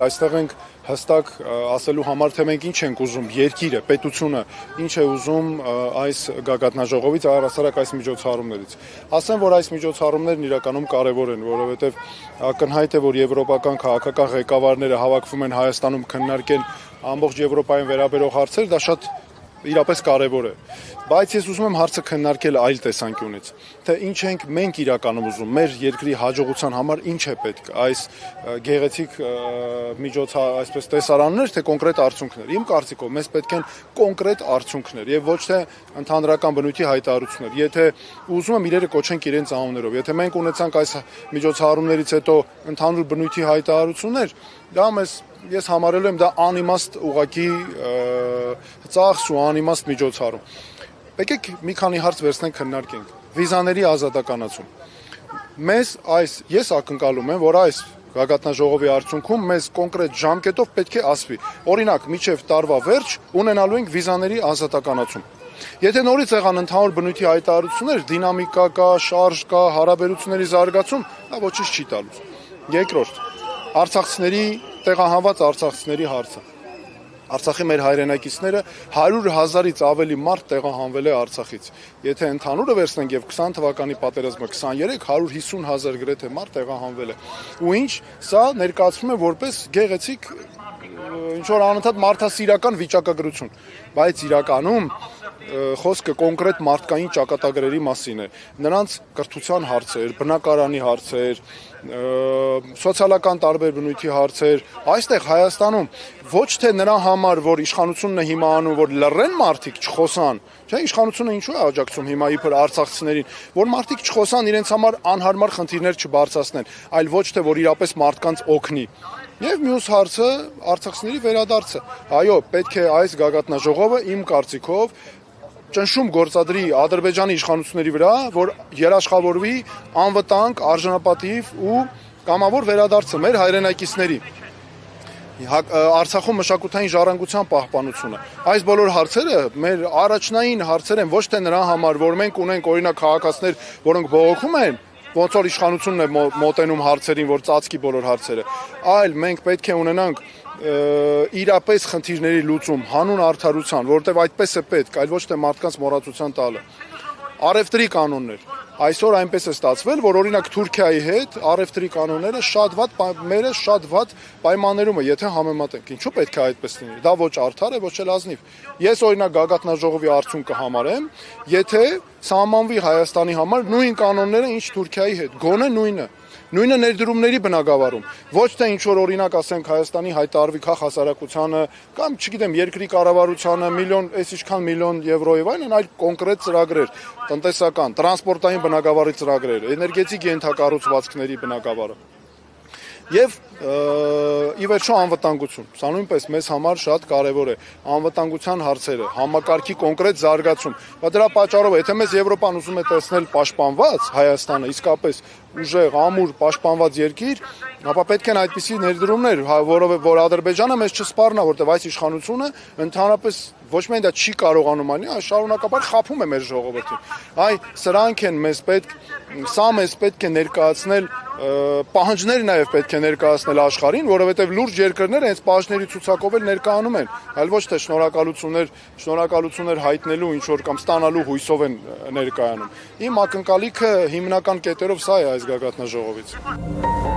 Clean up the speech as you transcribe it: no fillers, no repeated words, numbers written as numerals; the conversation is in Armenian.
Այստեղ ենք հստակ ասելու համար, թե մենք ինչ ենք ուզում, երկիրը, պետությունը, ինչ է ուզում այս գագաթնաժողովից, առհասարակ այս միջոցառումներից։ Ասեմ, որ այս միջոցառումներն իրականում կարևոր են, որովհետև ակնհայտ է, որ եվրոպական քաղաքական ղեկավարները հավաքվում են Հայաստանում քննարկեն ամբողջ Եվրոպային վերաբերող հարցեր, դա շատ իրապես կարևոր է, բայց ես ուզում եմ հարցը քննարկել այլ տեսանկյունից, թե ինչ ենք մենք իրականում ուզում, մեր երկրի հաջողության համար ինչ է պետք, այս գեղեցիկ այսպես տեսարաններ, թե կոնկրետ արդյունքներ։ Իմ կարծիքով մեզ պետք են կոնկրետ արդյունքներ եւ ոչ թե ընդհանրական բնույթի հայտարարություններ։ Եթե ուզում եմ իրերը կոչենք իրենց անուններով, եթե մենք ունեցանք այս միջոցառումներից հետո ընդհանուր բնույթի հայտարարություններ, դա ես համարել եմ դա անիմաստ ուղղակի ծախս ու անիմաստ միջոցառում։ Եկեք մի քանի հարց վերցնենք քննարկենք։ Վիզաների ազատականացում։ Ես ակնկալում եմ, որ այս գագաթնաժողովի արդյունքում մեզ կոնկրետ ժամկետով պետք է ասվի։ Օրինակ, մինչև տարվա վերջ ունենալու ենք վիզաների ազատականացում։ Եթե նորից եղան ընդհանուր բնույթի հայտարարություններ, դինամիկա կա, շարժ կա, հարաբերությունների զարգացում, դա ոչինչ չի տալուց։ Երկրորդ, տեղահանված արցախցիների հարցը։ Արցախի մեր հայրենակիցները 100,000-ից ավելի մարդ տեղահանվել է Արցախից։ Եթե ընդհանուրը վերցնենք եւ 20 թվականի պատերազմը 23 150,000 գրեթե մարդ տեղահանվել է։ Ու ինչ, սա ներկայացվում է որպես գեղեցիկ ինչ որ անընդհատ մարդասիրական վիճակագրություն, բայց իրականում խոսքը կոնկրետ մարդկային ճակատագրերի մասին է, նրանց կրթության հարցեր, բնակարանի հարցեր, սոցիալական տարբեր բնույթի հարցեր, այստեղ Հայաստանում ոչ թե նրա համար, որ իշխանությունն է հիմա անում, որ լռեն մարդիկ չխոսան, չէ, իշխանությունը ինչու է աջակցում հիմա իբր արցախցիներին, որ մարդիկ չխոսան, իրենց համար անհարմար խնդիրներ չբարձրացնեն, այլ ոչ թե որ իրապես մարդկանց օգնի։ Եվ մյուս հարցը արցախցիների վերադարձը։ Այո, պետք է այս գագաթնաժողովը իմ կարծիքով ճնշում գործադրի Ադրբեջանի իշխանությունների վրա, որ երաշխավորվի անվտանգ, արժանապատիվ ու կամավոր վերադարձը մեր հայրենակիցների։ Արցախում մշակութային ժառանգության պահպանությունը։ Այս բոլոր հարցերը մեր առաջնային հարցեր են, ոչ թե նրա համար, որ մենք ունենք օրինակ քաղաքացիներ, որոնք բողոքում են, ոնց որ իշխանությունն է մոտենում հարցերին, որ ծածկի բոլոր հարցերը, այլ մենք պետք է ունենանք իրապես խնդիրների լուծում, հանուն արդարության, որովհետև այդպես է պետք, այլ ոչ թե մարդկանց մոռացության տալը։ Առևտրի կանոններ։ Այսօր այնպես է ստացվել, որ օրինակ Թուրքիայի հետ առևտրի կանոնները շատ վատ պայմաններում է, եթե համեմատենք։ Ինչու պետք է այդպես լինի։ Դա ոչ արդար է, ոչ էլ ազնիվ։ Ես օրինակ գագաթնաժողովի արդյունք կհամարեմ, եթե սահմանվի Հայաստանի համար նույն կանոնները, ինչ Թուրքիայի հետ, գոնե նույնը ներդրումների բնագավառում, ոչ թե ինչ որ օրինակ ասենք Հայաստանի հայտարարվի քաղաքասարակությանը կամ չգիտեմ երկրի կառավարությանը այսինքան միլիոն եվրոյով այլ կոնկրետ ծրագրեր, տնտեսական, տրանսպորտային բնագավառի ծրագրեր, էներգետիկ ենթակառուցվածքների բնագավառը։ Եվ ի վերջո անվտանգություն, սա նույնպես մեզ համար շատ կարևոր է, անվտանգության հարցերը, համակարգի կոնկրետ զարգացում, բայց դրա պատճառով, եթե մեզ Եվրոպան ուզում է տեսնել պաշտպանված Հայաստանը, իսկապես ուժեղ, ամուր, պաշտպանված երկիր, ապա պետք են այդպիսի ներդրումներ, որ Ադրբեջանը մեզ չսպառնա, որտեղ այս իշխանությունը ընդհանրապես ոչ միայն դա չի կարողանում անի, այլ շարունակաբար խաբում է մեր ժողովրդին։ Սրանք են սա մեզ պետք է ներկայացնել, պահանջներ նաև պետք է ներկայացնել աշխարհին, որովհետև լուրջ երկրները հենց պահանջների ցուցակով էլ ներկայանում են, այլ ոչ թե շնորհակալություններ հայտնելու ինչ որ կամ ստանալու հույսով են ներկայանում։ Իմ ակնկալիքը հիմնական կետերով սա է այս գագաթնաժողովից։